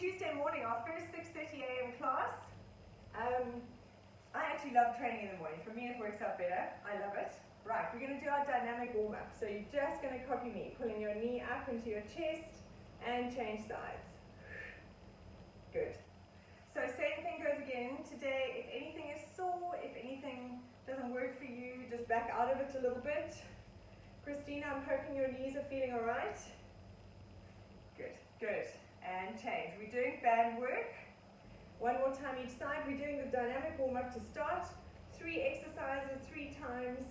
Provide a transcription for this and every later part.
Tuesday morning, our first 6:30 a.m. class. I actually love training in the morning. For me, it works out better. I love it. Right, we're going to do our dynamic warm-up. So you're just going to copy me, pulling your knee up into your chest and change sides. Good. So same thing goes again. Today, if anything is sore, if anything doesn't work for you, just back out of it a little bit. Christina, I'm hoping your knees are feeling all right. Good, good. And change. We're doing band work. One more time each side. We're doing the dynamic warm-up to start. 3 exercises, 3 times.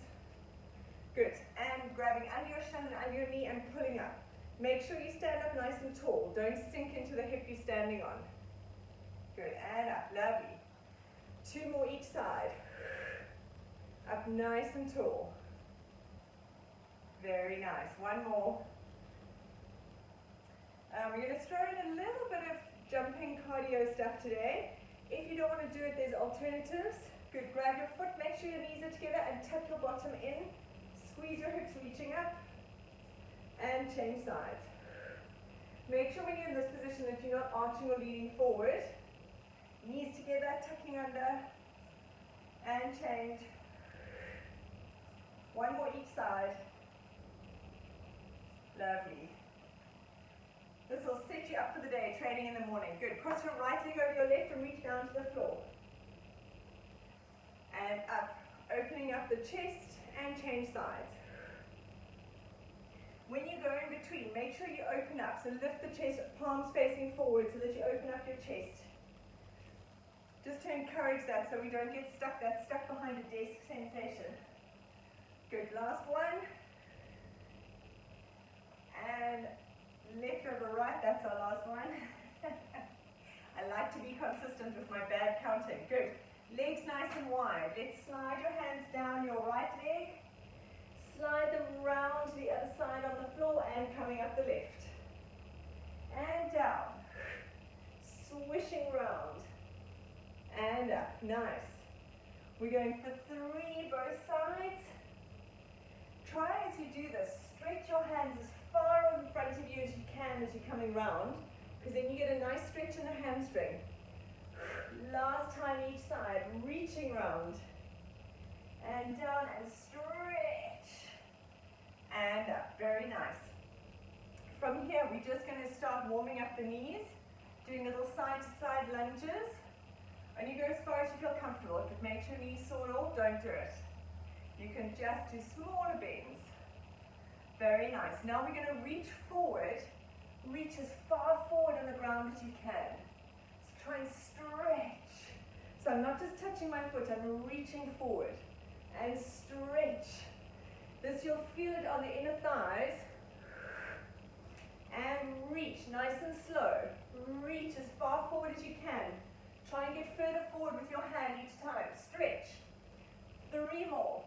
Good. And grabbing under your shin and under your knee and pulling up. Make sure you stand up nice and tall. Don't sink into the hip you're standing on. Good. And up. Lovely. 2 more each side. Up nice and tall. Very nice. 1 more. We're going to throw in a little bit of jumping cardio stuff today. If you don't want to do it, there's alternatives. Good. Grab your foot, make sure your knees are together and tuck your bottom in. Squeeze your hips reaching up and change sides. Make sure when you're in this position that you're not arching or leaning forward. Knees together, tucking under and change. 1 more each side. Lovely. This will set you up for the day, training in the morning. Good. Cross your right leg over your left and reach down to the floor. And up. Opening up the chest and change sides. When you go in between, make sure you open up. So lift the chest, palms facing forward so that you open up your chest. Just to encourage that so we don't get stuck, that stuck behind a desk sensation. Good. Last one. And left over right, that's our last one. I like to be consistent with my bad counting. Good. Legs nice and wide. Let's slide your hands down your right leg. Slide them round to the other side on the floor and coming up the left. And down. Swishing round. And up. Nice. We're going for 3 both sides. Try as you do this, stretch your hands as far in front of you as you can as you're coming round, because then you get a nice stretch in the hamstring. Last time each side, reaching round. And down and stretch. And up. Very nice. From here, we're just going to start warming up the knees, doing little side-to-side lunges. And you go as far as you feel comfortable. If it makes your knees sore at all, don't do it. You can just do smaller bends. Very nice. Now we're going to reach forward. Reach as far forward on the ground as you can. So try and stretch. So I'm not just touching my foot, I'm reaching forward. And stretch. This you'll feel it on the inner thighs. And reach nice and slow. Reach as far forward as you can. Try and get further forward with your hand each time. Stretch. 3 more.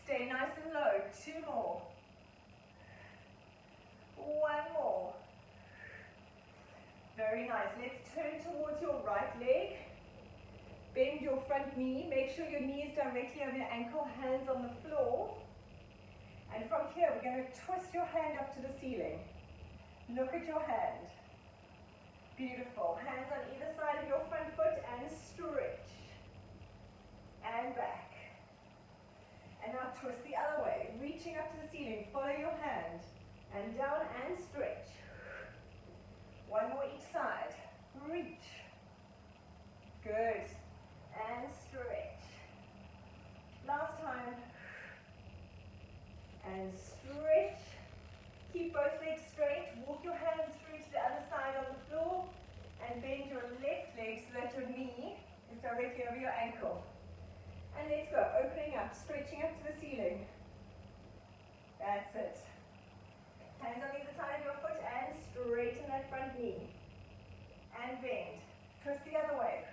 Stay nice and low. 2 more. 1 more. Very nice. Let's turn towards your right leg. Bend your front knee. Make sure your knee is directly over your ankle, hands on the floor. And from here, we're going to twist your hand up to the ceiling. Look at your hand. Beautiful. Hands on either side of your front foot and stretch. And back. And now twist the other way, reaching up to the ceiling. Follow your hand. And down and stretch. 1 more each side. Reach. Good. And stretch. Last time. And stretch. Keep both legs straight. Walk your hands through to the other side on the floor. And bend your left leg so that your knee is directly over your ankle. And let's go, opening up, stretching up to the ceiling. That's it. Hands on either side of your foot and straighten that front knee. And bend. Twist the other way.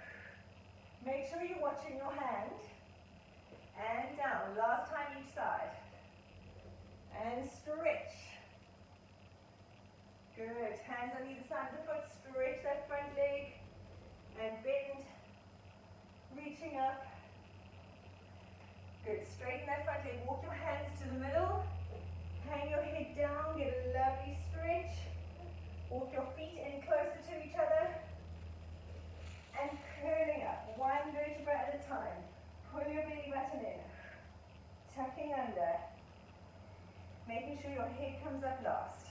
Make sure you're watching your hand. And down, last time each side. And stretch. Good, hands on either side of the foot, stretch that front leg. And bend. Reaching up. Good. Straighten that front leg. Walk your hands to the middle. Hang your head down. Get a lovely stretch. Walk your feet in head comes up last.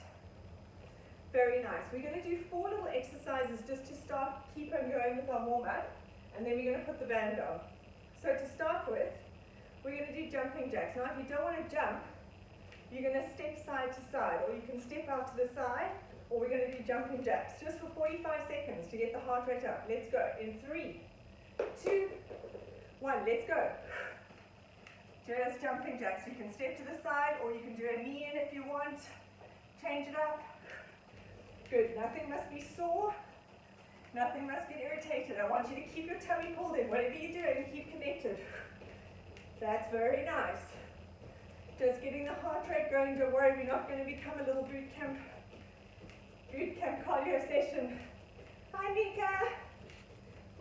Very nice. We're going to do 4 little exercises just to start, keep on going with our warm-up, and then we're going to put the band on. So to start with, we're going to do jumping jacks. Now if you don't want to jump, you're going to step side to side, or you can step out to the side, or we're going to do jumping jacks, just for 45 seconds to get the heart rate up. Let's go. In 3, 2, 1, let's go. Just jumping jacks. You can step to the side, or you can do a knee in if you want. Change it up. Good. Nothing must be sore. Nothing must get irritated. I want you to keep your tummy pulled in. Whatever you're doing, keep connected. That's very nice. Just getting the heart rate going. Don't worry, we're not going to become a little boot camp cardio session. Hi, Mika.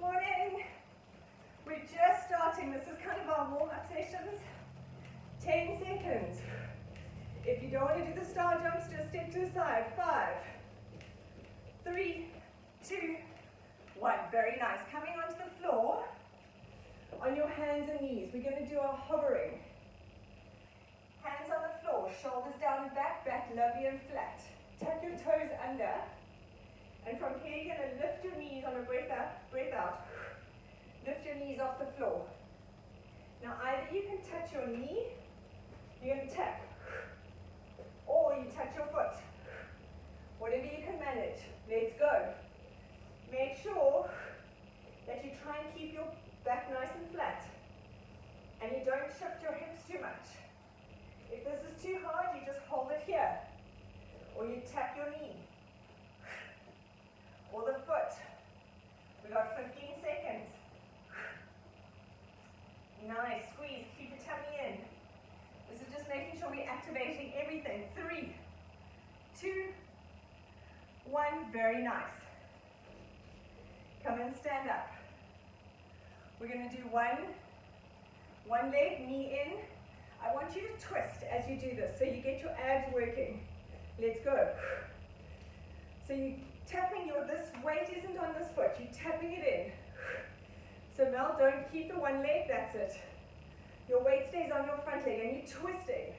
Morning. We're just starting. This is kind of our warm-up sessions. 10 seconds. If you don't want to do the star jumps, just step to the side. 5, 3, 2, 1. Very nice. Coming onto the floor on your hands and knees. We're going to do our hovering. Hands on the floor, shoulders down and back, back lovely and flat. Tuck your toes under. And from here, you're going to lift your knees on a breath up, breath out. Lift your knees off the floor. Now either you can touch your knee, you're going to tap, or you touch your foot. Whatever you can manage. Let's go. Make sure that you try and keep your back nice and flat, and you don't shift your hips too much. If this is too hard, you just hold it here, or you tap your knee, or the foot. We got 15 seconds. Nice, squeeze, keep your tummy in. This is just making sure we're activating everything. 3, 2, 1, very nice. Come and stand up. We're going to do one leg, knee in. I want you to twist as you do this, so you get your abs working. Let's go. So you tapping this weight isn't on this foot, you're tapping it in. So Mel, don't keep the one leg, that's it. Your weight stays on your front leg and you're twisting.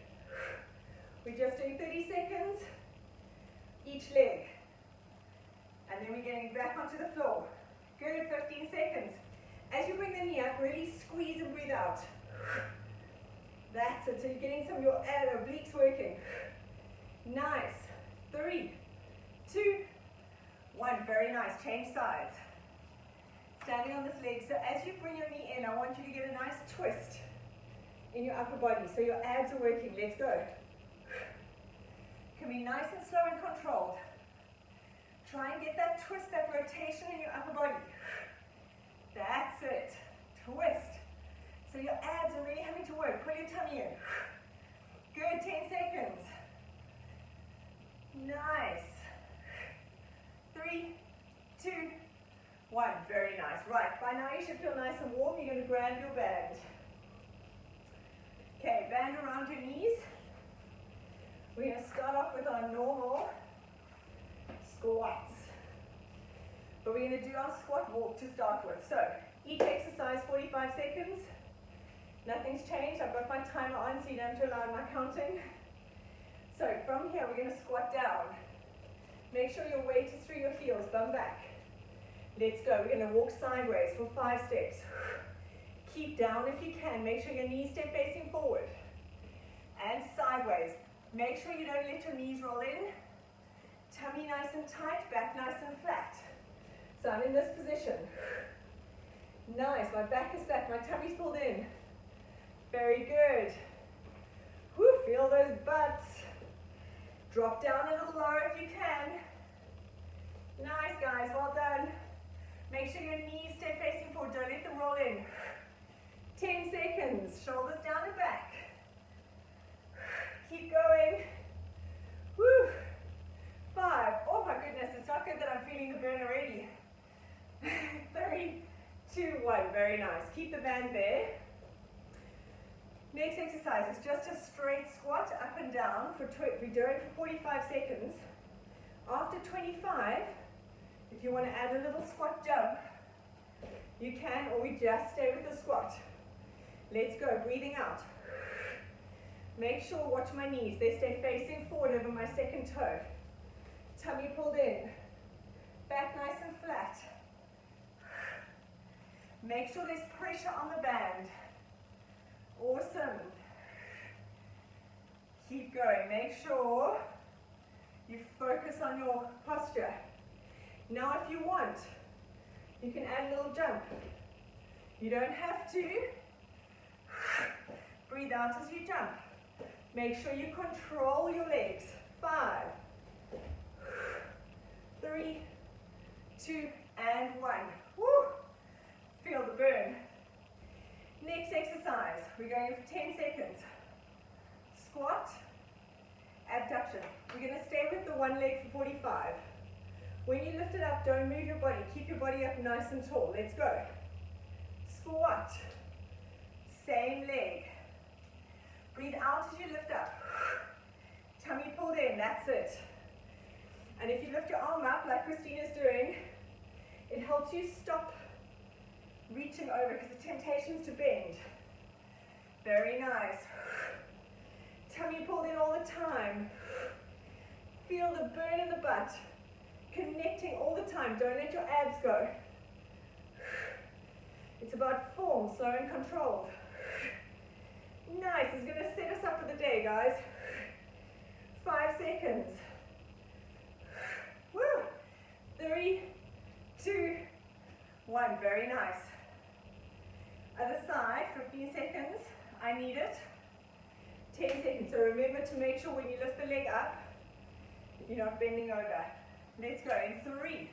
We're just doing 30 seconds each leg. And then we're getting back onto the floor. Good, 15 seconds. As you bring the knee up, really squeeze and breathe out. That's it, so you're getting some of your obliques working. Nice. 3, 2, 1, very nice. Change sides. Standing on this leg, so as you bring your knee in, I want you to get a nice twist in your upper body, so your abs are working. Let's go. Can be nice and slow and controlled. Try and get that twist, that rotation in your upper body. That's it. Twist. So your abs are really having to work. Pull your tummy in. Good, 10 seconds. Nice. 3, 2, 1. Very nice. Right, by now you should feel nice and warm. You're going to grab your band. Okay, band around your knees. We're going to start off with our normal squats. But we're going to do our squat walk to start with. So, each exercise 45 seconds. Nothing's changed. I've got my timer on so you don't have to rely on my counting. So, from here we're going to squat down. Make sure your weight is through your heels, bum back. Let's go. We're going to walk sideways for 5 steps. Keep down if you can. Make sure your knees stay facing forward. And sideways. Make sure you don't let your knees roll in. Tummy nice and tight, back nice and flat. So I'm in this position. Nice, my back is back, my tummy's pulled in. Very good. Woo, feel those butts. Drop down a little lower if you can. Nice guys, well done. Make sure your knees stay facing forward, don't let them roll in. 10 seconds, shoulders down and back. Keep going. Woo. 5, oh my goodness, it's not good that I'm feeling the burn already. 3, 2, 1, very nice. Keep the band there. Next exercise is just a straight squat up and down. We do it for 45 seconds. After 25, if you want to add a little squat jump, you can, or we just stay with the squat. Let's go, breathing out. Make sure, watch my knees, they stay facing forward over my second toe. Tummy pulled in. Back nice and flat. Make sure there's pressure on the band. Awesome. Keep going. Make sure you focus on your posture. Now if you want, you can add a little jump. You don't have to. Breathe out as you jump. Make sure you control your legs. 5, 3, 2, and 1. Woo! Feel the burn. Next exercise, we're going for 10 seconds. Squat, abduction. We're going to stay with the one leg for 45. When you lift it up, don't move your body. Keep your body up nice and tall. Let's go. Squat. Same leg. Breathe out as you lift up. Tummy pulled in, that's it. And if you lift your arm up like Christina's doing, it helps you stop reaching over because the temptation is to bend. Very nice. Tummy pulled in all the time. Feel the burn in the butt. Connecting all the time. Don't let your abs go. It's about form, slow and controlled. Nice. It's going to set us up for the day, guys. 5 seconds. Woo! 3, 2, 1. Very nice. Other side, 15 seconds. I need it. 10 seconds. So remember to make sure when you lift the leg up, you're not bending over. Let's go. In 3,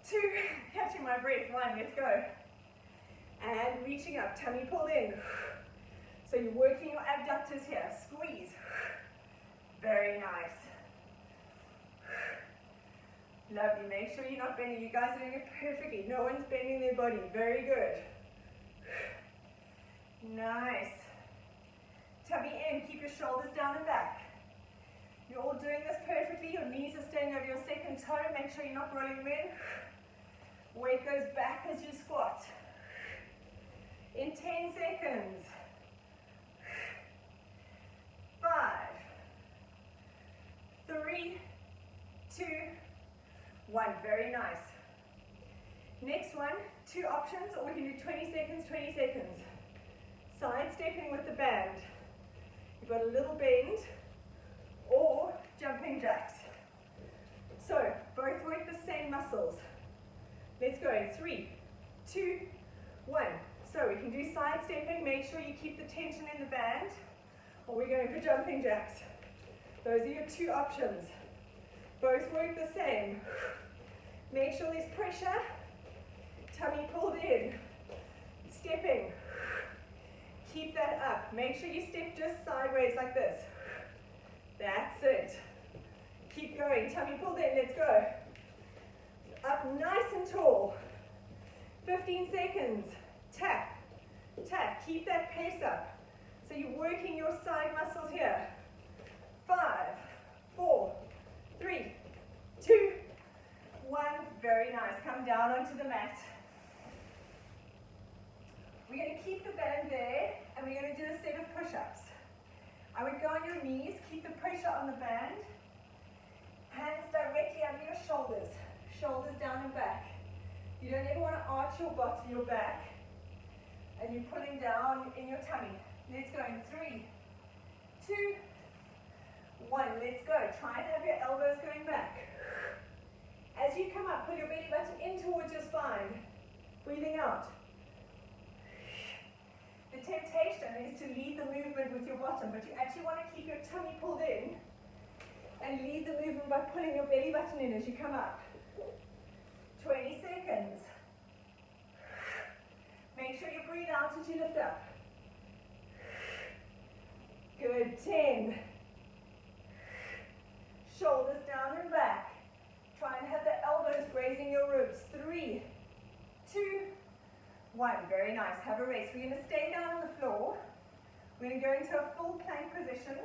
2, catching my breath. 1, let's go. And reaching up, tummy pulled in. So you're working your abductors here. Squeeze. Very nice. Lovely. Make sure you're not bending. You guys are doing it perfectly. No one's bending their body. Very good. Nice. Tummy in. Keep your shoulders down and back. You're all doing this perfectly. Your knees are staying over your second toe. Make sure you're not rolling them in. Weight goes back as you squat. In 10 seconds. 5, 3, 2, 1. Very nice. Next one, 2 options, or we can do 20 seconds, 20 seconds. Side stepping with the band. You've got a little bend, or jumping jacks. So, both work the same muscles. Let's go in 3, 2, 1. So, we can do side stepping. Make sure you keep the tension in the band, or we're going for jumping jacks. Those are your 2 options. Both work the same. Make sure there's pressure. Tummy pulled in. Stepping. Keep that up. Make sure you step just sideways like this. That's it. Keep going. Tummy pulled in. Let's go. Up nice and tall. 15 seconds. Tap. Tap. Keep that pace up. So you're working your side muscles here. 5, 4, 3, 2, 1. Very nice. Come down onto the mat. We're going to keep the band there, and we're going to do a set of push-ups. I would go on your knees, keep the pressure on the band. Hands directly under your shoulders. Shoulders down and back. You don't ever want to arch your bottom, your back, and you're pulling down in your tummy. Let's go in 3, 2, 1. Let's go. Try and have your elbows going back. As you come up, pull your belly button in towards your spine. Breathing out. The temptation is to lead the movement with your bottom, but you actually want to keep your tummy pulled in and lead the movement by pulling your belly button in as you come up. 20 seconds. Make sure you breathe out as you lift up. Good. 10. Shoulders down and back. Try and have the elbows grazing your ribs. 3, 2, 1. Very nice. Have a rest. We're going to stay down on the floor. We're going to go into a full plank position.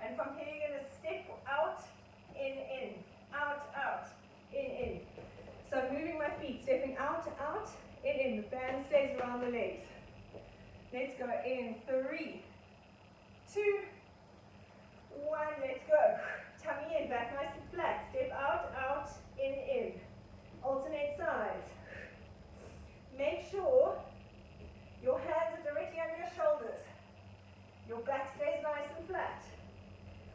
And from here, you're going to step out, in, out, out, in. So I'm moving my feet, stepping out, in. The band stays around the legs. Let's go in 3, 2, 1, let's go. Tummy in, back nice and flat. Step out, out, in. Alternate sides. Make sure your hands are directly under your shoulders. Your back stays nice and flat.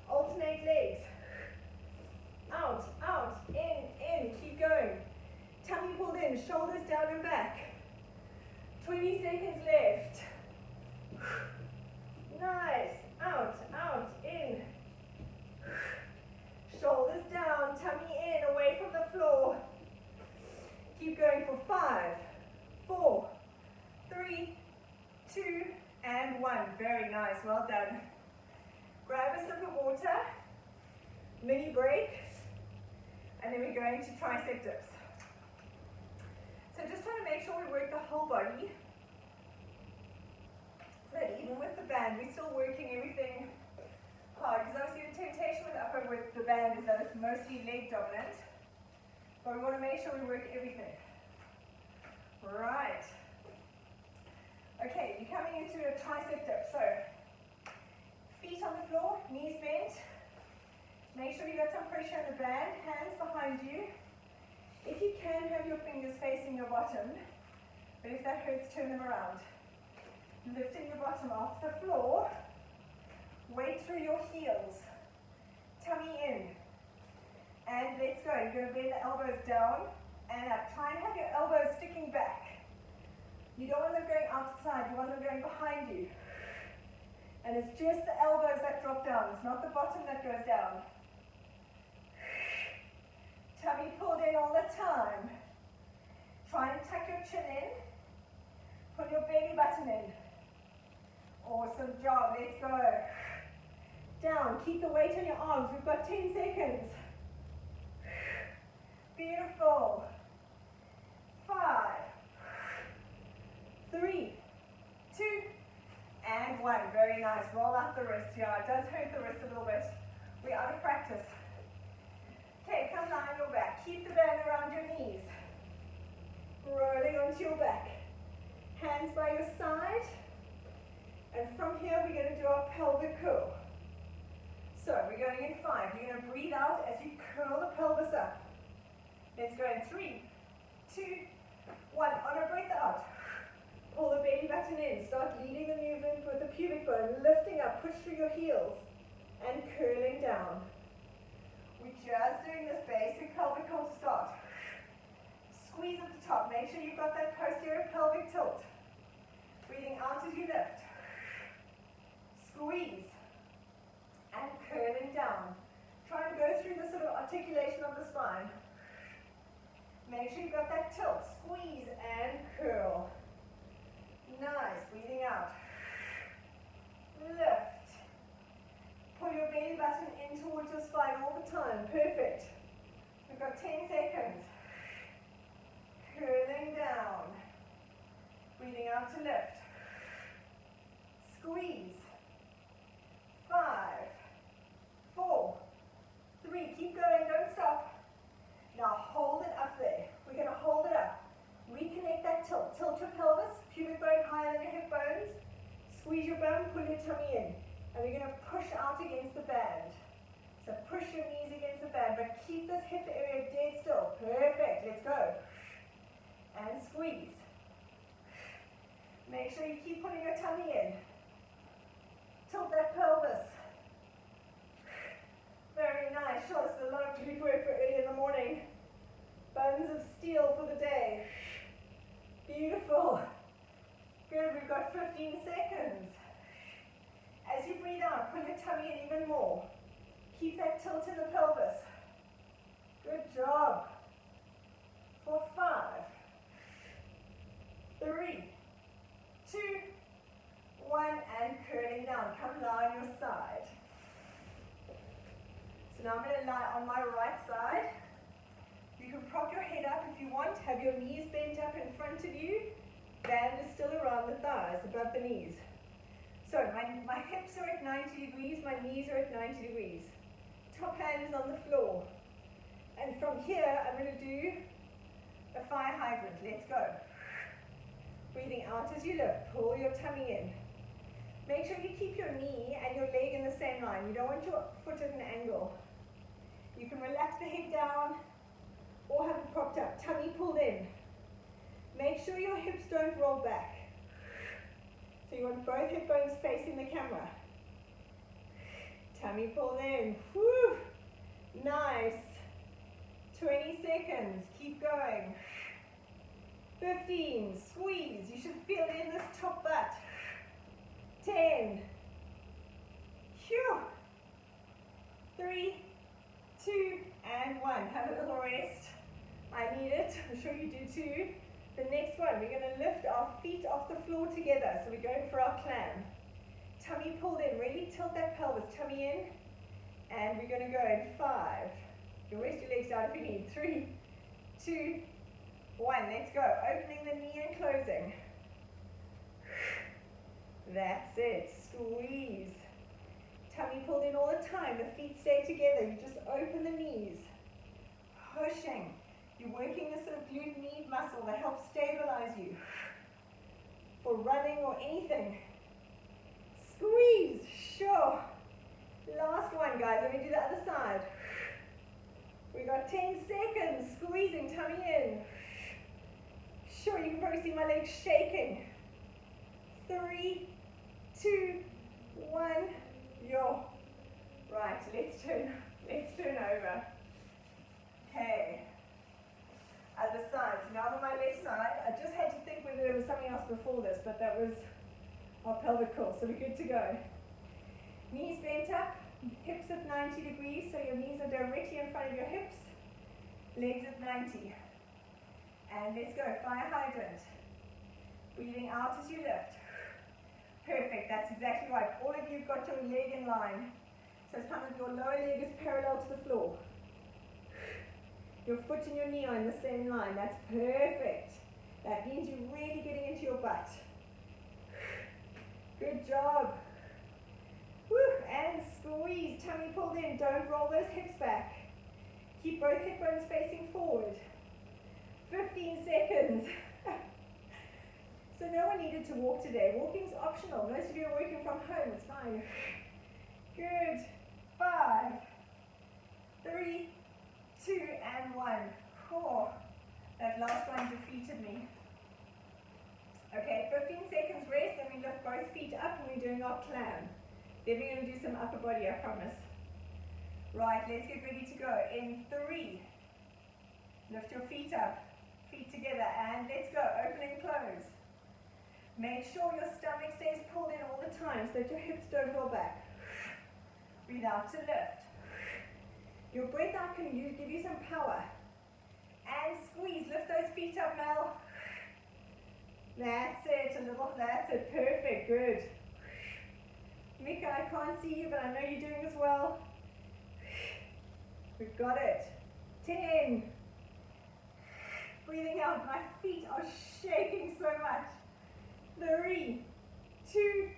Alternate legs. Out, out, in, keep going. Tummy pulled in, shoulders down and back. 20 seconds left. Nice, out, out, in. Shoulders down, tummy in, away from the floor. Keep going for 5, 4, 3, 2, and 1. Very nice, well done. Grab a sip of water, mini break, and then we're going to tricep dips. So just trying to make sure we work the whole body, so that even with the band, we're still working everything hard, because obviously the temptation with the band is that it's mostly leg dominant, but we want to make sure we work everything. Right. Okay, you're coming into a tricep dip. So, feet on the floor, knees bent. Make sure you got some pressure on the band, hands behind you. If you can, have your fingers facing your bottom, but if that hurts, turn them around. Lifting your bottom off the floor, weight through your heels, tummy in, and let's go. You're going to bend the elbows down and up. Try and have your elbows sticking back. You don't want them going outside, you want them going behind you. And it's just the elbows that drop down, it's not the bottom that goes down. Tummy pulled in all the time. Try and tuck your chin in. Put your belly button in. Awesome job, let's go. Down, keep the weight on your arms. We've got 10 seconds. Beautiful. 5, 3, 2, and 1. Very nice. Roll out the wrist. Yeah, it does hurt the wrist a little bit. We're out of practice. Okay, come lie on your back. Keep the band around your knees. Rolling onto your back. Hands by your side. And from here, we're going to do our pelvic curl. So, we're going in 5. You're going to breathe out as you curl the pelvis up. Let's go in 3, 2, 1. On a breath out. Pull the belly button in. Start leading the movement with the pubic bone. Lifting up. Push through your heels. And curling down. We're just doing this basic pelvic curl to start. Squeeze at the top. Make sure you've got that posterior pelvic tilt. Breathing out as you lift. Squeeze. And curling down. Try and go through the sort of articulation of the spine. Make sure you've got that tilt. Squeeze and curl. Nice. Breathing out. Lift. Pull your belly button in towards your spine all the time. Perfect. We've got 10 seconds. Curling down. Breathing out to lift. Squeeze. 5, 4, 3. Keep going. Don't stop. Now hold it up there. We're going to hold it up. Reconnect that tilt. Tilt your pelvis. Pubic bone higher than your hip bones. Squeeze your bum. Pull your tummy in. And we're going to push out against the band. So push your knees against the band, but keep this hip area dead still. Perfect. Let's go. And squeeze. Make sure you keep pulling your tummy in. Tilt that pelvis. Very nice. Sure, it's a lot of glute work for early in the morning. Bones of steel for the day. Beautiful. Good. We've got 15 seconds. As you breathe out, pull your tummy in even more. Keep that tilt in the pelvis. Good job. For 5, 3, 2, 1, and curling down. Come lie on your side. So now I'm going to lie on my right side. You can prop your head up if you want. Have your knees bent up in front of you. Band is still around the thighs, above the knees. So my hips are at 90 degrees, my knees are at 90 degrees. Top hand is on the floor. And from here, I'm going to do a fire hydrant. Let's go. Breathing out as you lift. Pull your tummy in. Make sure you keep your knee and your leg in the same line. You don't want your foot at an angle. You can relax the head down or have it propped up. Tummy pulled in. Make sure your hips don't roll back. So you want both hip bones facing the camera. Tummy pulled in. Whew. Nice. 20 seconds. Keep going. 15. Squeeze. You should feel it in this top butt. 10. Phew. 3, 2, and 1. Have a little rest. I need it. I'm sure you do too. The next one, we're going to lift our feet off the floor together. So we're going for our clam. Tummy pulled in. Really tilt that pelvis. Tummy in. And we're going to go in 5. You can rest your legs down if you need. 3, 2, 1. Let's go. Opening the knee and closing. That's it. Squeeze. Tummy pulled in all the time. The feet stay together. You just open the knees. Pushing. You're working the sort of glute med muscle that helps stabilize you for running or anything. Squeeze. Sure. Last one, guys. Let me do the other side. We got 10 seconds. Squeezing. Tummy in. Sure, you can probably see my legs shaking. 3, 2, 1. Yo. Right. Let's turn over. Okay. Other side. So now on my left side, I just had to think whether there was something else before this, but that was our pelvic curl, so we're good to go. Knees bent up, hips at 90 degrees, so your knees are directly in front of your hips, legs at 90. And let's go, fire hydrant. Breathing out as you lift. Perfect, that's exactly right. All of you have got your leg in line. So it's kind of your lower leg is parallel to the floor. Your foot and your knee are in the same line. That's perfect. That means you're really getting into your butt. Good job. Woo. And squeeze. Tummy pulled in. Don't roll those hips back. Keep both hip bones facing forward. 15 seconds. So no one needed to walk today. Walking's optional. Most of you are working from home. It's fine. Good. 5, 3, 2, and 1. Oh, that last one defeated me. Okay, 15 seconds rest, and we lift both feet up, and we're doing our clam. Then we're going to do some upper body, I promise. Right, let's get ready to go. In 3, lift your feet up, feet together, and let's go. Open and close. Make sure your stomach stays pulled in all the time so that your hips don't roll back. Breathe out to lift. Your breath out can give you some power. And squeeze. Lift those feet up, Mel. That's it. That's it. Perfect. Good. Mika, I can't see you, but I know you're doing as well. We've got it. 10. Breathing out. My feet are shaking so much. 3, 2,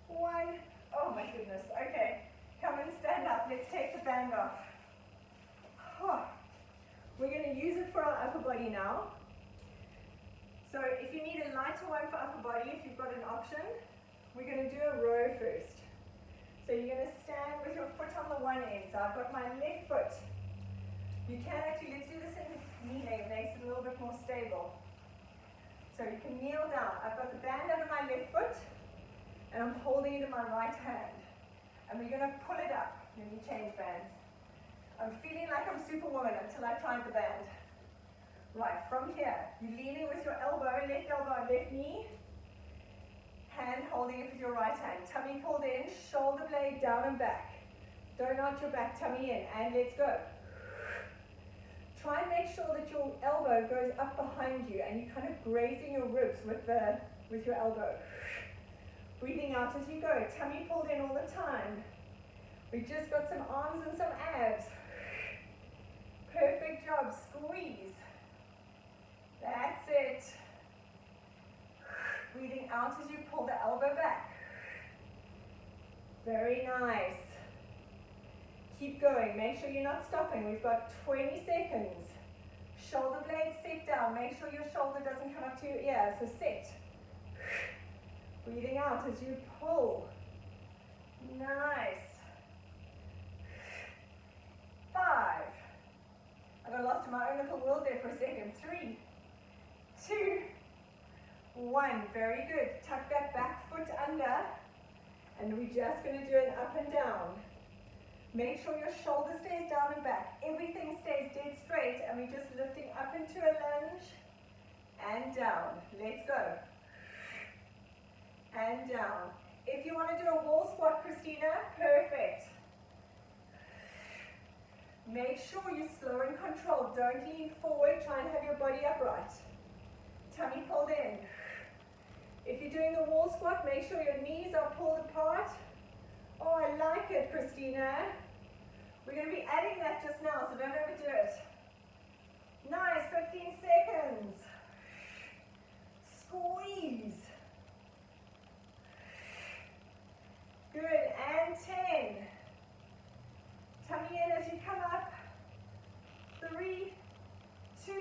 1. Oh my goodness. Okay. Come and stand up. Let's take the band off. Oh. We're going to use it for our upper body now. So if you need a lighter one for upper body, if you've got an option, we're going to do a row first. So you're going to stand with your foot on the one end. So I've got my left foot. You can actually, let's do this in kneeling. It makes it a little bit more stable. So you can kneel down. I've got the band under my left foot, and I'm holding it in my right hand. And we're going to pull it up. Let me change bands. I'm feeling like I'm Superwoman until I tried the band. Right, from here, you're leaning with your elbow on left knee, hand holding it with your right hand. Tummy pulled in, shoulder blade down and back. Don't arch your back, tummy in, and let's go. Try and make sure that your elbow goes up behind you and you're kind of grazing your ribs with your elbow. Breathing out as you go, tummy pulled in all the time. We've just got some arms and some abs. Perfect job, squeeze. That's it. Breathing out as you pull the elbow back. Very nice. Keep going, make sure you're not stopping. We've got 20 seconds. Shoulder blades sit down. Make sure your shoulder doesn't come up to your ear, so sit. Breathing out as you pull. Nice. 5. I got lost in my own little world there for a second. 3, 2, 1. Very good. Tuck that back foot under. And we're just going to do an up and down. Make sure your shoulder stays down and back. Everything stays dead straight, and we're just lifting up into a lunge and down. Let's go. And down. If you want to do a wall squat, Christina, perfect. Make sure you're slow and controlled. Don't lean forward. Try and have your body upright. Tummy pulled in. If you're doing the wall squat, make sure your knees are pulled apart. Oh, I like it, Christina. We're going to be adding that just now, so don't overdo it. Nice, 15 seconds. Squeeze. Good, and 10. Tummy in as you come up. 3, 2,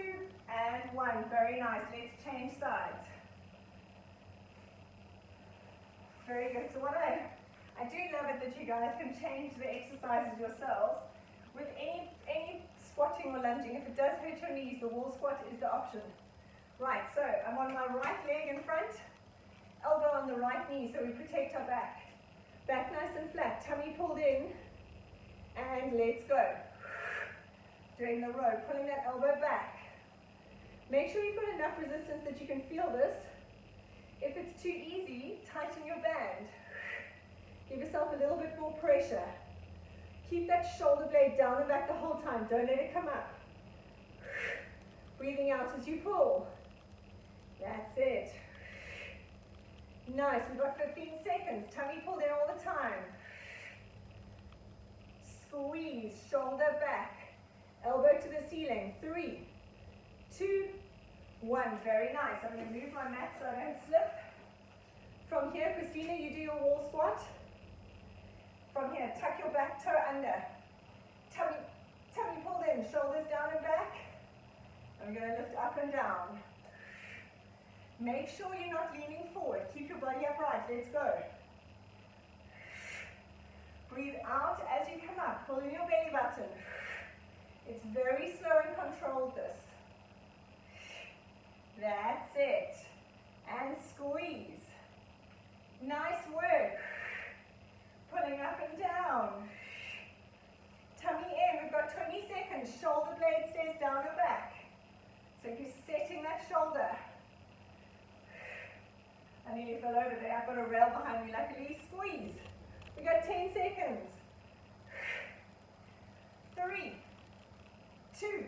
and 1. Very nice. Let's change sides. Very good. So I do love it that you guys can change the exercises yourselves. With any squatting or lunging, if it does hurt your knees, the wall squat is the option. Right, so I'm on my right leg in front, elbow on the right knee, so we protect our back. Back nice and flat, tummy pulled in, and let's go. Doing the row, pulling that elbow back. Make sure you've got enough resistance that you can feel this. If it's too easy, tighten your band. Give yourself a little bit more pressure. Keep that shoulder blade down and back the whole time. Don't let it come up. Breathing out as you pull. That's it. Nice. We've got 15 seconds. Tummy pulled in all the time. Squeeze. Shoulder back. Elbow to the ceiling. 3, 2, 1. Very nice. I'm going to move my mat so I don't slip. From here, Christina, you do your wall squat. From here, tuck your back toe under. Tummy pulled in, shoulders down and back. I'm going to lift up and down. Make sure you're not leaning forward. Keep your body upright. Let's go. Breathe out as you come up. Pull in your belly button. It's very slow and controlled, this. That's it. And squeeze. Nice work. Pulling up and down. Tummy in. We've got 20 seconds. Shoulder blade stays down and back. So you're setting that shoulder. I nearly fell over there. I've got a rail behind me. Luckily, squeeze. We've got 10 seconds. 3, 2,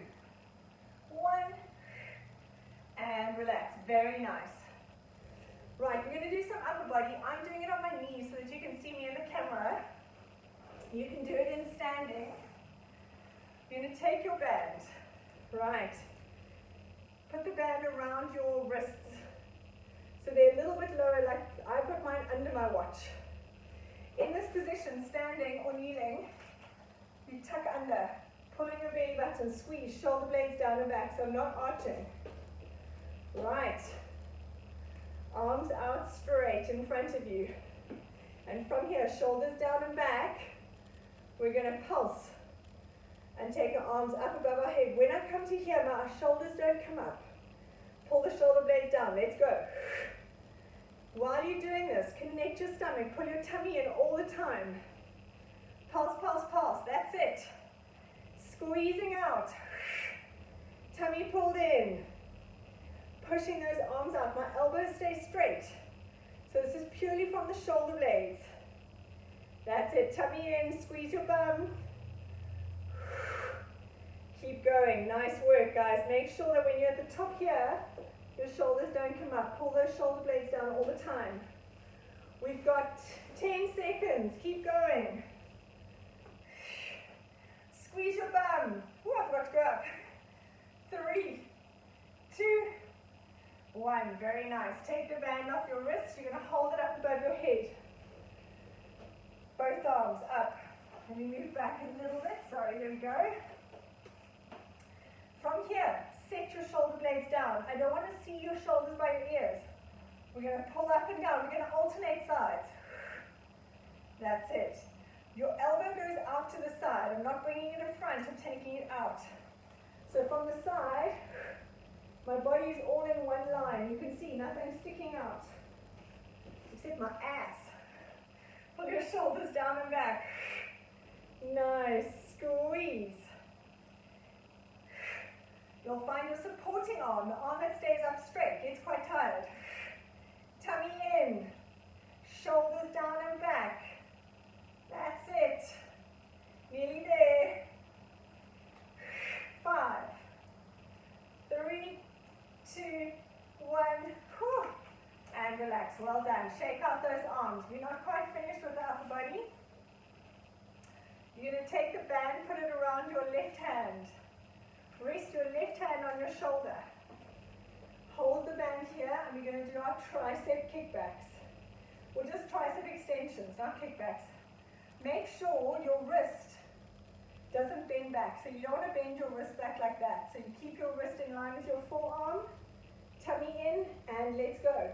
1. And relax. Very nice. Right, we're going to do some upper body. I'm doing it on my knees so that you can see me in the camera. You can do it in standing. You're going to take your band. Right. Put the band around your wrists. So they're a little bit lower, like I put mine under my watch. In this position, standing or kneeling, you tuck under, pulling your belly button, squeeze, shoulder blades down and back, so I'm not arching. Right. Arms out straight in front of you. And from here, shoulders down and back, we're going to pulse and take our arms up above our head. When I come to here, my shoulders don't come up. Pull the shoulder blades down. Let's go. While you're doing this, connect your stomach. Pull your tummy in all the time. Pulse, pulse, pulse. That's it. Squeezing out. Tummy pulled in. Pushing those arms out. My elbows stay straight. So this is purely from the shoulder blades. That's it. Tummy in. Squeeze your bum. Keep going. Nice work, guys. Make sure that when you're at the top here, your shoulders don't come up. Pull those shoulder blades down all the time. We've got 10 seconds. Keep going. Squeeze your bum. Ooh, I forgot to go up. 3, 2, 1. Very nice. Take the band off your wrist. You're going to hold it up above your head. Both arms up. Let me move back a little bit. Sorry, there we go. From here, set your shoulder blades down. I don't want to see your shoulders by your ears. We're going to pull up and down. We're going to alternate sides. That's it. Your elbow goes out to the side. I'm not bringing it in front, I'm taking it out. So from the side, my body is all in one line. You can see nothing sticking out, except my ass. Pull your shoulders down and back. Nice, squeeze. You'll find your supporting arm, the arm that stays up straight, gets quite tired. Tummy in, shoulders down and back. That's it. Nearly there. 5, 3, 2, 1. Whew. And relax. Well done. Shake out those arms. We're not quite finished with the upper body. You're going to take the band, put it around your left hand. Rest your left hand on your shoulder. Hold the band here, and we're going to do our tricep kickbacks. Or just tricep extensions, not kickbacks. Make sure your wrist doesn't bend back. So you don't want to bend your wrist back like that. So you keep your wrist in line with your forearm. Tummy in, and let's go.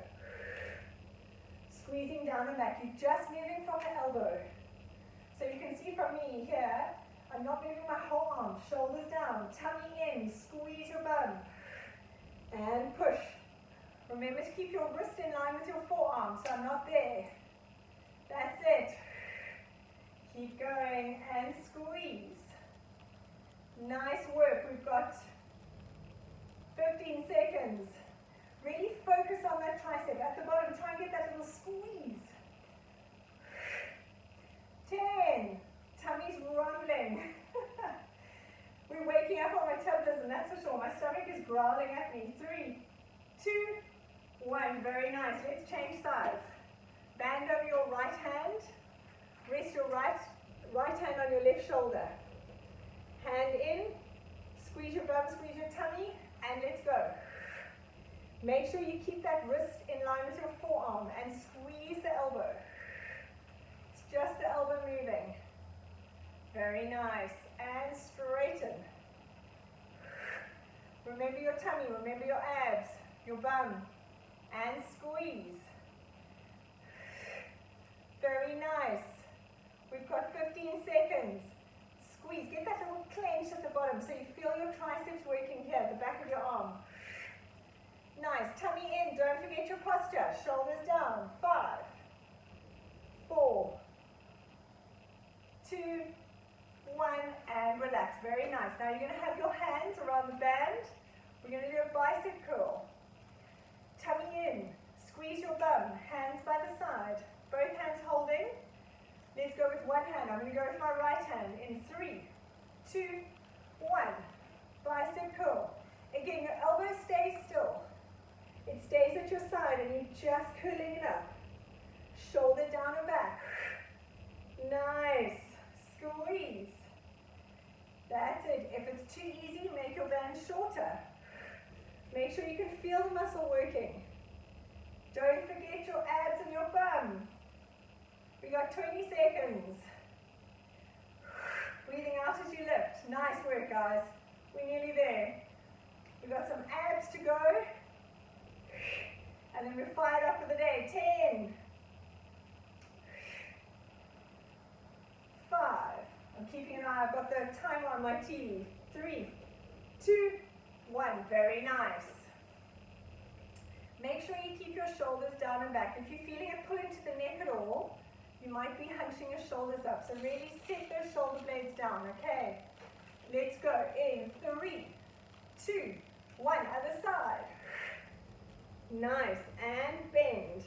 Squeezing down and back. You're just moving from the elbow. So you can see from me here, I'm not moving my whole arm. Shoulders down, tummy in, squeeze your bum. And push. Remember to keep your wrist in line with your forearm, so I'm not there. That's it. Keep going and squeeze. Nice work. We've got 15 seconds. Really focus on that tricep. At the bottom, try and get that little squeeze. 10. Tummy's rumbling. We're waking up on my metabolism, that's for sure. My stomach is growling at me. 3, 2, 1. Very nice. Let's change sides. Band over your right hand. Rest your right hand on your left shoulder. Hand in. Squeeze your bum, squeeze your tummy, and let's go. Make sure you keep that wrist in line with your forearm and squeeze the elbow. It's just the elbow moving. Very nice. And straighten. Remember your tummy, remember your abs, your bum, and squeeze. Very nice. We've got 15 seconds. Squeeze. Get that little clench at the bottom so you feel your triceps working here, the back of your arm. Nice. Tummy in. Don't forget your posture. Shoulders down. 5, 4, 2, 1, and relax. Very nice. Now you're going to have your hands around the band. We're going to do a bicep curl. Tummy in. Squeeze your bum. Hands by the side. Both hands holding. Let's go with one hand. I'm going to go with my right hand in 3, 2, 1. Bicep curl. Again, your elbow stays still. It stays at your side and you're just curling it up. Shoulder down and back. Nice. Squeeze. That's it. If it's too easy, make your band shorter. Make sure you can feel the muscle working. Don't forget your abs and your bum. We got 20 seconds. Breathing out as you lift. Nice work, guys. We're nearly there. We've got some abs to go. And then we're fired up for the day. 10. 5. I'm keeping an eye. I've got the timer on my TV. 3, 2, 1. Very nice. Make sure you keep your shoulders down and back. If you're feeling a pull into the neck at all, you might be hunching your shoulders up. So really set those shoulder blades down, okay? Let's go. In 3, 2, 1. Other side. Nice. And bend.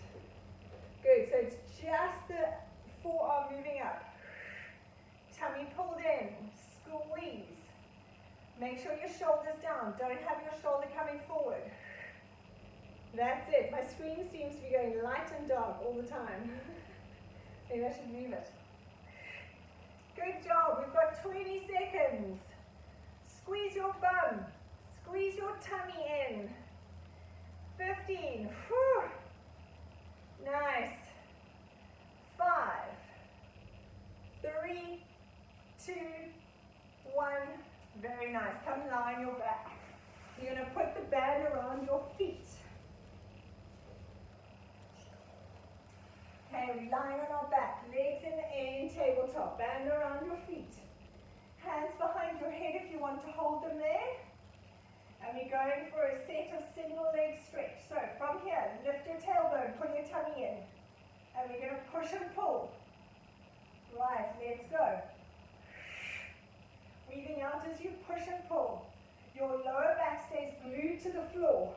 Good. So it's just the forearm moving up. Tummy pulled in. Squeeze. Make sure your shoulder's down. Don't have your shoulder coming forward. That's it. My screen seems to be going light and dark all the time. Maybe I should move it. Good job. We've got 20 seconds. Squeeze your bum. Squeeze your tummy in. 15. Whew. Nice. 5, 3, 2, 1. Very nice. Come lie on your back. You're going to put the band around your feet. Okay, we're lying on our back, legs in the Band around your feet. Hands behind your head if you want to hold them there. And we're going for a set of single leg stretch. So from here, lift your tailbone, pull your tummy in. And we're going to push and pull. Right, let's go. Breathing out as you push and pull. Your lower back stays glued to the floor.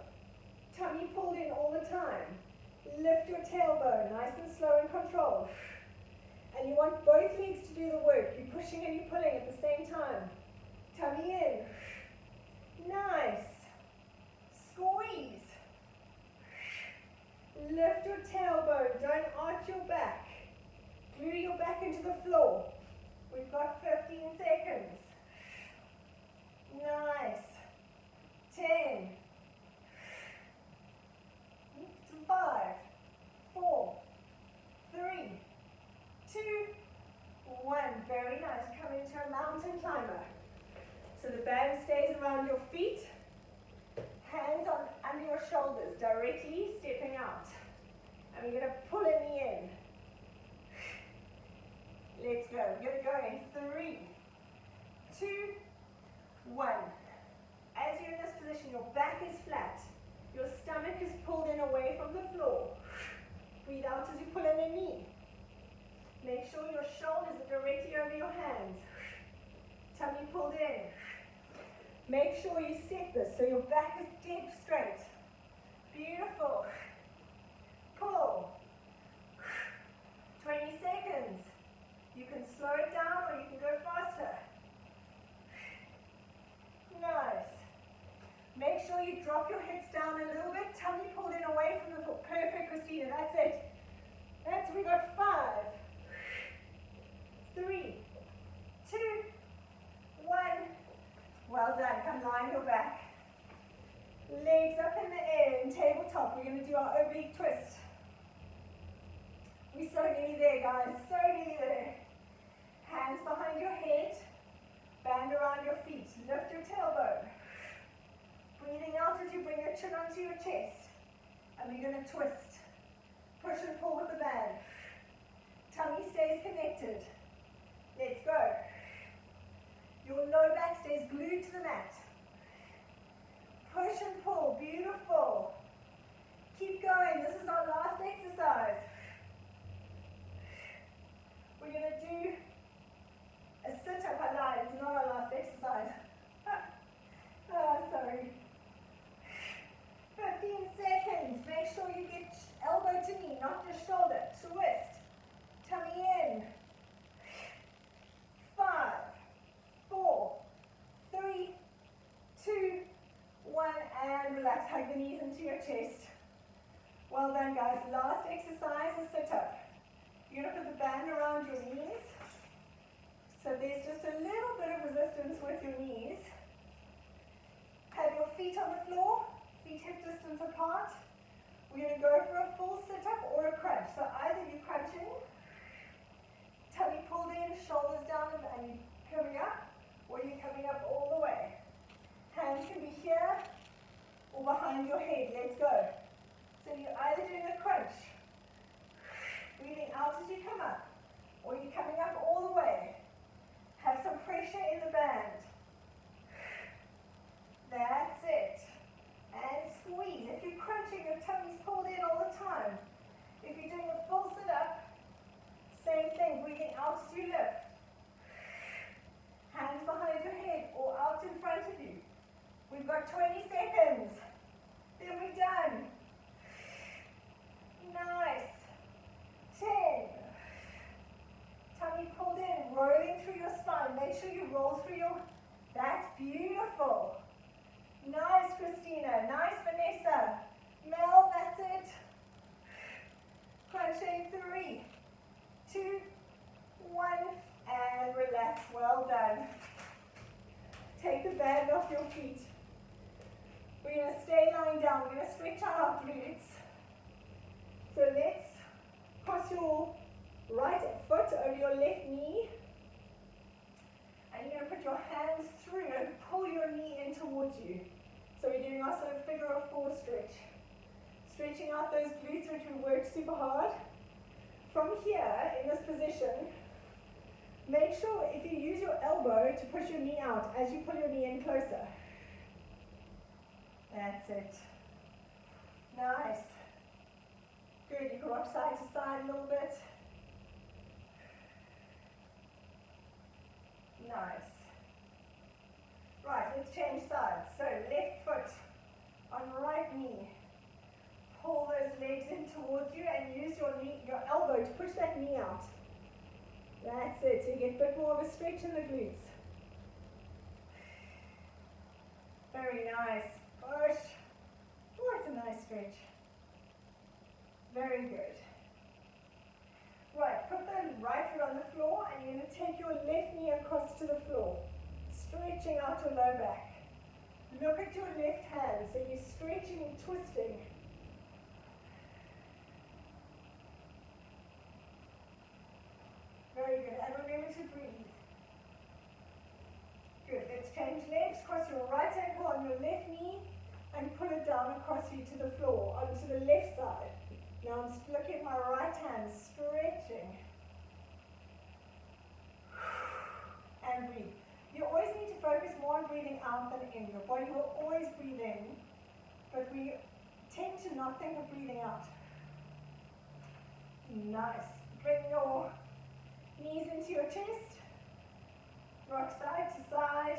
Tummy pulled in all the time. Lift your tailbone, nice and slow and controlled. And you want both legs to do the work. You're pushing and you're pulling at the same time. Tummy in. Nice. Squeeze. Lift your tailbone, don't arch your back. Glue your back into the floor. We've got 15 seconds. Nice. 10. 5, 4, 3, 2, 1. Very nice. Come into a mountain climber. So the band stays around your feet. Hands on under your shoulders, directly stepping out. And we're going to pull in the in. Let's go. We're going to go in 3, 2, 1. As you're in this position, your back is flat. Your stomach is pulled in away from the floor. Breathe out as you pull in a knee. Make sure your shoulders are directly over your hands. Tummy pulled in. Make sure you set this so your back is dead straight. Beautiful. Pull. 20 seconds. You can slow it down or you can go faster. Nice. Make sure you drop your hips down a little bit. Tummy pulled in away from the foot. Perfect, Christina. That's it. We got 5, 3, 2, 1. Well done. Come lie on your back. Legs up in the air in tabletop. We're going to do our oblique twist. We're so nearly there, guys. So nearly there. Hands behind your head. Band around your feet. Lift your tailbone. Breathing out as you bring your chin onto your chest. And we're going to twist. Push and pull with the band. Tummy stays connected. Let's go. Your low back stays glued to the mat. Push and pull. Beautiful. Keep going. This is our last exercise. We're going to do a sit-up. I lied. It's not our last exercise. Oh, sorry. 15 seconds. Make sure you get elbow to knee, not just shoulder. Twist. Tummy in. 5, 4, 3, 2, 1, and relax. Hug the knees into your chest. Well done, guys. Last exercise is sit-up. You're going to put the band around your knees. So there's just a little bit of resistance with your knees. Have your feet on the floor, feet hip distance apart. We're going to go for a full sit-up or a crunch. So either you're crunching, tummy pulled in, shoulders down and coming up, or you're coming up all the way. Hands can be here or behind your head. Let's go. So you're either doing a crunch, breathing out as you come up, or you're coming up all the way. Have some pressure in the band. That's it. And squeeze. If you're crunching, your tummy's pulled in all the time. If you're doing a full sit-up, same thing. Breathing out as you lift. Hands behind your head or out in front of you. We've got 20 seconds. Then we're done. Nice. 10. Tummy pulled in, rolling through your spine. Make sure you roll through your... That's beautiful. Nice, Christina. Nice, Vanessa. Mel, that's it. Crunching 3, 2, 1, and relax. Well done. Take the band off your feet. We're going to stay lying down. We're going to stretch out our glutes. So let's cross your right foot over your left knee. And you're going to put your hands through and pull your knee in towards you. So we're doing our sort of figure of 4 stretch. Stretching out those glutes which we worked super hard. From here, in this position, Make sure if you use your elbow to push your knee out as you pull your knee in closer. That's it. Nice. Good, you can rock side to side a little bit. Nice. Right, let's change sides. So left foot on right knee. Pull those legs in towards you and use your elbow to push that knee out. That's it, so you get a bit more of a stretch in the glutes. Very nice. Push. Oh, it's a nice stretch. Very good. Right, put the right foot on the floor and you're going to take your left knee across to the floor, stretching out your low back. Look at your left hand, so you're stretching and twisting. Very good, and remember to breathe. Good, let's change legs. Cross your right ankle on your left knee and pull it down across you to the floor, onto the left side. Now I'm looking at my right hand, stretching. And breathe. You always need to focus more on breathing out than in. Your body will always breathe in, but we tend to not think of breathing out. Nice. Bring your knees into your chest. Rock side to side.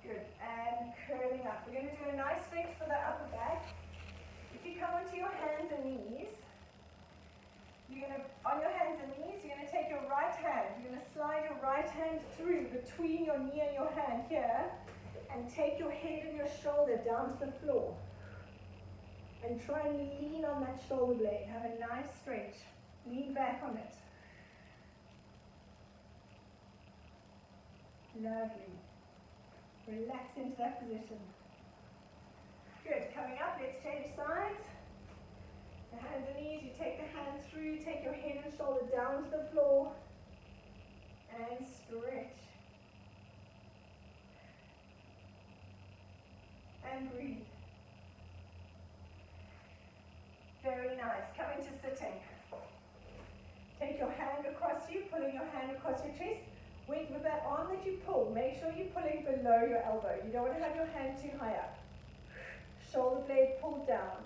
Good, and curling up. We're going to do a nice stretch for the upper back. If you come onto your hands and knees, you're going to, on your hands and knees, you're going to take your right hand, you're going to slide your right hand through between your knee and your hand here, and take your head and your shoulder down to the floor. And try and lean on that shoulder blade. Have a nice stretch. Lean back on it. Lovely. Relax into that position. Good. Coming up, let's change sides. The hands and knees, you take the hands through, take your head and shoulder down to the floor, and stretch. And breathe. Very nice. Coming to sitting. Take your hand across you, pulling your hand across your chest. With that arm that you pull, make sure you're pulling below your elbow. You don't want to have your hand too high up. Shoulder blade pulled down.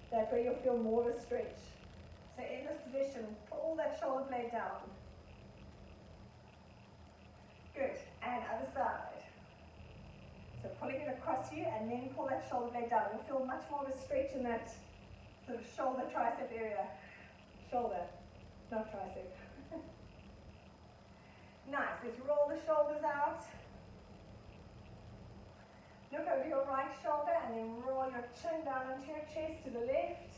That way you'll feel more of a stretch. So in this position, pull that shoulder blade down. Good. And other side. So pulling it across you and then pull that shoulder blade down. You'll feel much more of a stretch in that sort of shoulder tricep area. Shoulder, not tricep. Nice. Let's roll the shoulders out. Look over your right shoulder and then roll your chin down into your chest to the left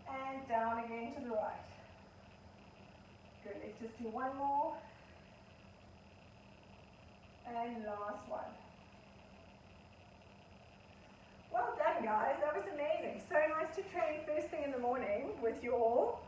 and down again to the right. Good. Let's just do one more. And last one. Well done, guys. That was amazing. So nice to train first thing in the morning with you all.